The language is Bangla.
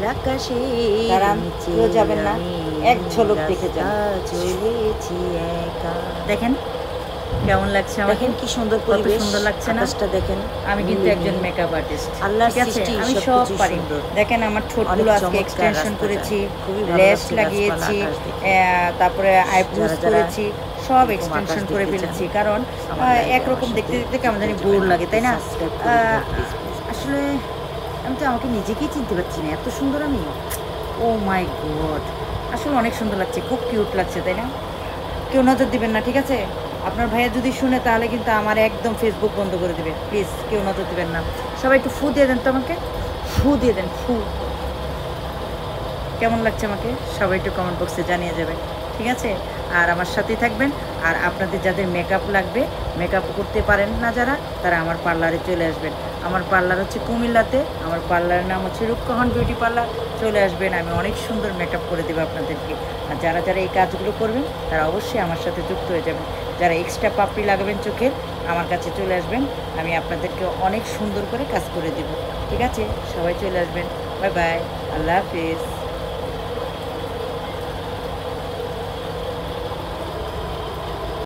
দাঁড়ান, কেউ যাবেন না, এক ঝলক দেখে যান। দেখেন কেমন লাগছে আমাকে, দেখেন কি সুন্দর কত পরিবেশ, সুন্দর লাগছে না? আকাশটা দেখেন। আমি কিন্তু একজন মেকআপ আর্টিস্ট, আল্লাহর ঠিক আছে? সৃষ্টি আমি সব সবকিছুই পারি। সুন্দর। দেখেন আমার ঠোঁটগুলো অনেক আজকে চমৎকার এক্সটেনশন রাস্তাটা, করেছি, খুবই ভালো ল্যাশ লাগছে গাছপালা, লাগিয়েছি, আকাশ দেখে। তারপরে আইব্রোজ যারা যারা করেছি, সব এরকম এক্সটেনশন আকাশ করে দেখতে ফেলেছি। চান, কারণ আমার লাইভে একরকম আমার দেখতে সাথে দেখতে কেমন জানি যুক্ত বোর হয়ে লাগে, তাই না? সাবস্ক্রাইব করে দিবেন প্লিজ প্লিজ। আসলে আমি তো আমাকে নিজেকেই চিনতে পারছি না, এত সুন্দর আমি। ও মাই গড, আসলে অনেক সুন্দর লাগছে, খুব কিউট লাগছে, তাই না? কেউ নজর দিবেন না, ঠিক আছে? আপনার ভাইয়া যদি শুনে তাহলে কিন্তু আমার একদম ফেসবুক বন্ধ করে দেবে। প্লিজ কেউ নজর দিবেন না। সবাই একটু ফু দিয়ে দেন তো আমাকে, ফু দিয়ে দেন, ফু। কেমন লাগছে আমাকে সবাই একটু কমেন্ট বক্সে জানিয়ে যাবেন, ঠিক আছে? আর আমার সাথেই থাকবেন। আর আপনাদের যাদের মেকআপ লাগবে, মেকআপ করতে পারেন না যারা, তারা আমার পার্লারে চলে আসবেন। আমার পার্লার হচ্ছে কুমিল্লাতে, আমার পার্লারের নাম হচ্ছে রূপকহন বিউটি পার্লার। চলে আসবেন, আমি অনেক সুন্দর মেকআপ করে দেবো আপনাদেরকে। আর যারা যারা এই কাজগুলো করবেন তারা অবশ্যই আমার সাথে যুক্ত হয়ে যাবেন। যারা এক্সট্রা পাপড়ি লাগাবেন চোখের, আমার কাছে চলে আসবেন, আমি আপনাদেরকে অনেক সুন্দর করে কাজ করে দেব, ঠিক আছে? সবাই চলে আসবেন। বাই বাই, আল্লাহ হাফিজ।